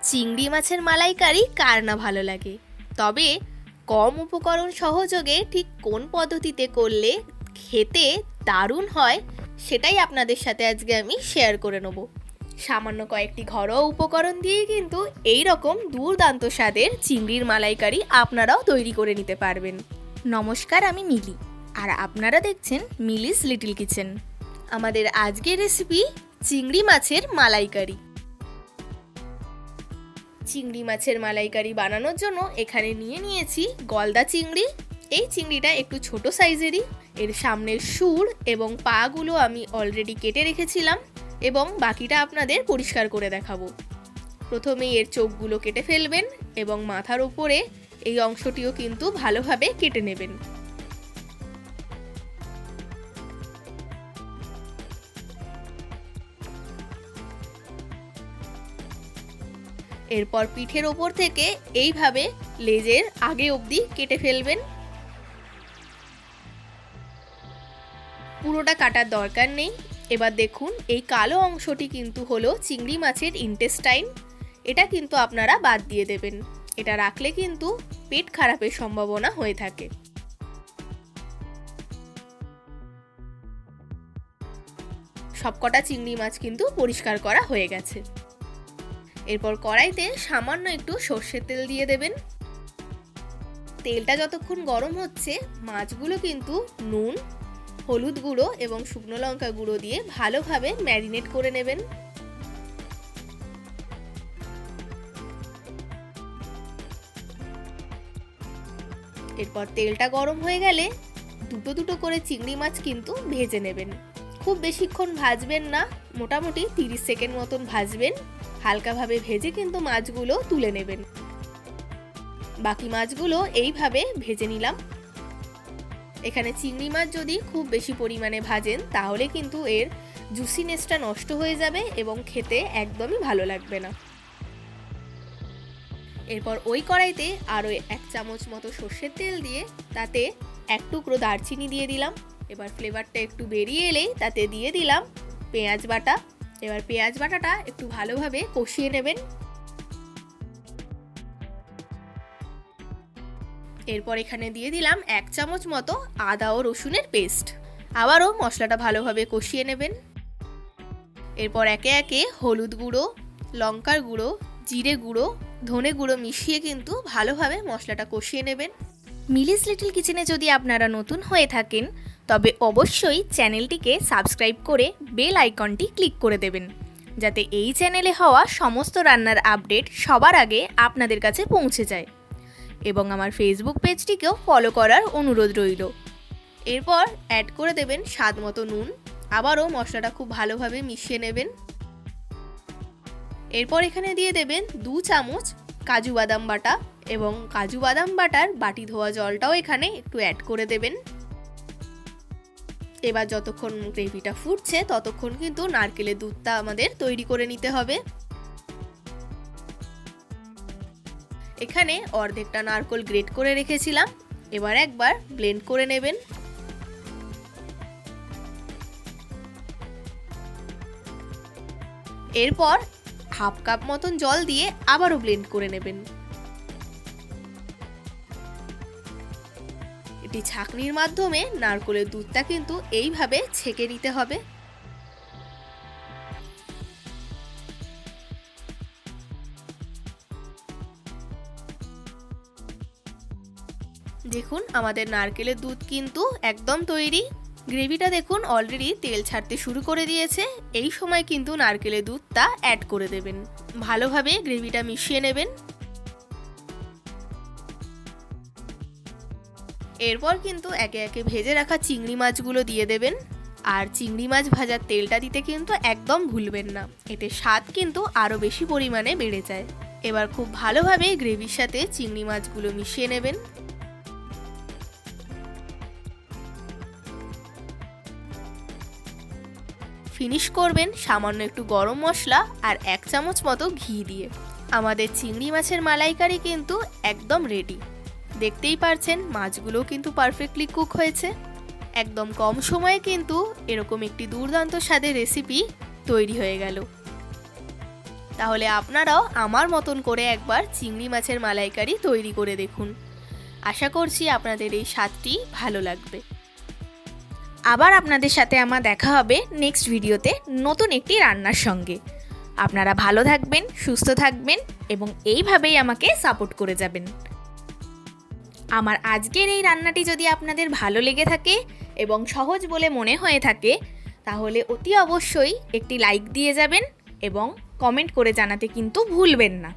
চিংড়ি মাছের মালাইকারি কার না ভালো লাগে, তবে কম উপকরণ সহযোগে ঠিক কোন পদ্ধতিতে করলে খেতে দারুণ হয় সেটাই আপনাদের সাথে আজকে আমি শেয়ার করে নেব। সামান্য কয়েকটি ঘরোয়া উপকরণ দিয়ে কিন্তু এই রকম দুর্দান্ত স্বাদের চিংড়ির মালাইকারি আপনারাও তৈরি করে নিতে পারবেন। নমস্কার, আমি মিলি আর আপনারা দেখছেন মিলিস লিটল কিচেন। আমাদের আজকের রেসিপি চিংড়ি মাছের মালাইকারি। চিংড়ি মাছের মালাইকারি বানানোর জন্য এখানে নিয়েছি গলদা চিংড়ি। এই চিংড়িটা একটু ছোট সাইজেরই। এর সামনের সুর এবং পাগুলো আমি অলরেডি কেটে রেখেছিলাম এবং বাকিটা আপনাদের পরিষ্কার করে দেখাবো। প্রথমেই এর চোখগুলো কেটে ফেলবেন এবং মাথার উপরে এই অংশটিও কিন্তু ভালোভাবে কেটে নেবেন। এরপর পিঠের ওপর থেকে এইভাবে লেজের আগে অবধি কেটে ফেলবেন। পুরোটা কাটার দরকার নেই। এবার দেখুন, এই কালো অংশটি কিন্তু হলো চিংড়ি মাছের ইন্টেস্টাইন। এটা কিন্তু আপনারা বাদ দিয়ে দেবেন। এটা রাখলে কিন্তু পেট খারাপের সম্ভাবনা হয়ে থাকে। সবকটা চিংড়ি মাছ কিন্তু পরিষ্কার করা হয়ে গেছে। এরপর কড়াইতে সামান্য একটু সর্ষের তেল দিয়ে দেবেন। তেলটা যতক্ষণ গরম হচ্ছে মাছগুলো কিন্তু নুন, হলুদ গুঁড়ো এবং শুকনো লঙ্কা গুঁড়ো দিয়ে ভালোভাবে ম্যারিনেট করে নেবেন। এরপর তেলটা গরম হয়ে গেলে দুটো দুটো করে চিংড়ি মাছ কিন্তু ভেজে নেবেন। খুব বেশিক্ষণ ভাজবেন না, মোটামুটি 30 সেকেন্ড মতন ভাজবেন। হালকাভাবে ভেজে কিন্তু মাছগুলো তুলে নেবেন। বাকি মাছগুলো এইভাবে ভেজে নিলাম। এখানে চিংড়ি মাছ যদি খুব বেশি পরিমাণে ভাজেন তাহলে কিন্তু এর জুসিনেসটা নষ্ট হয়ে যাবে এবং খেতে একদমই ভালো লাগবে না। এরপর ওই কড়াইতে আরও 1 চামচ মতো সর্ষের তেল দিয়ে তাতে 1 টুকরো দারচিনি দিয়ে দিলাম। এবার ফ্লেভারটা একটু বেরিয়ে এলেই তাতে দিয়ে দিলাম পেঁয়াজ বাটা। এবার পেঁয়াজ বাটাটা একটু ভালোভাবে কষিয়ে নেবেন। এরপর এখানে দিয়ে দিলাম 1 চামচ মতো আদা ও রসুনের পেস্ট। আবারও মশলাটা ভালোভাবে কষিয়ে নেবেন। এরপর একে একে হলুদ গুঁড়ো, লঙ্কার গুঁড়ো, জিরে গুঁড়ো, ধনে গুঁড়ো মিশিয়ে কিন্তু ভালোভাবে মশলাটা কষিয়ে নেবেন। মিলিস লিটল কিচেনে যদি আপনারা নতুন হয়ে থাকেন তবে অবশ্যই চ্যানেলটিকে সাবস্ক্রাইব করে বেল আইকনটি ক্লিক করে দেবেন, যাতে এই চ্যানেলে হওয়া সমস্ত রান্নার আপডেট সবার আগে আপনাদের কাছে পৌঁছে যায়। এবং আমার ফেসবুক পেজটিকেও ফলো করার অনুরোধ রইল। এরপর অ্যাড করে দেবেন স্বাদ মতো নুন। আবারও মশলাটা খুব ভালোভাবে মিশিয়ে নেবেন। এরপর এখানে দিয়ে দেবেন 2 চামচ কাজু বাদাম বাটা এবং কাজু বাদাম বাটার বাটি ধোয়া জলটাও এখানে একটু অ্যাড করে দেবেন। এবার যতক্ষণ গ্রেভিটা ফুটছে ততক্ষণ কিন্তু নারকেলের দুধটা আমাদের তৈরি করে নিতে হবে। এখানে অর্ধেকটা নারকেল গ্রেট করে রেখেছিলাম। এবার একবার ব্লেন্ড করে নেবেন। এরপর 1/2 কাপ মতন জল দিয়ে আবারও ব্লেন্ড করে নেবেন। এটি ছাঁকনির মাধ্যমে নারকেলের দুধটা কিন্তু এইভাবে ছেঁকে নিতে হবে। দেখুন, আমাদের নারকেলের দুধ কিন্তু একদম তৈরি। গ্রেভিটা দেখুন অলরেডি তেল ছাড়তে শুরু করে দিয়েছে। এই সময় কিন্তু নারকেলের দুধটা অ্যাড করে দেবেন। ভালোভাবে গ্রেভিটা মিশিয়ে নেবেন। এরপর কিন্তু একে একে ভেজে রাখা চিংড়ি মাছগুলো দিয়ে দেবেন। আর চিংড়ি মাছ ভাজার তেলটা দিতে কিন্তু একদম ভুলবেন না, এতে স্বাদ কিন্তু আরও বেশি পরিমাণে বেড়ে যায়। এবার খুব ভালোভাবে গ্রেভির সাথে চিংড়ি মাছগুলো মিশিয়ে নেবেন। ফিনিশ করবেন সামান্য একটু গরম মশলা আর 1 চামচ মতো ঘি দিয়ে। আমাদের চিংড়ি মাছের মালাইকারি কিন্তু একদম রেডি। দেখতেই পারছেন মাছগুলো কিন্তু পারফেক্টলি কুক হয়েছে। একদম কম সময়ে কিন্তু এরকম একটি দুর্দান্ত স্বাদের রেসিপি তৈরি হয়ে গেল। তাহলে আপনারাও আমার মতন করে একবার চিংড়ি মাছের মালাইকারি তৈরি করে দেখুন। আশা করছি আপনাদের এই স্বাদটি ভালো লাগবে। আবার আপনাদের সাথে আমার দেখা হবে নেক্সট ভিডিওতে নতুন একটি রান্নার সঙ্গে। আপনারা ভালো থাকবেন, সুস্থ থাকবেন এবং এইভাবেই আমাকে সাপোর্ট করে যাবেন। আমার আজকের এই রান্নাটি যদি আপনাদের ভালো লেগে থাকে এবং সহজ বলে মনে হয়ে থাকে তাহলে অতি অবশ্যই একটি লাইক দিয়ে যাবেন এবং কমেন্ট করে জানাতে কিন্তু ভুলবেন না।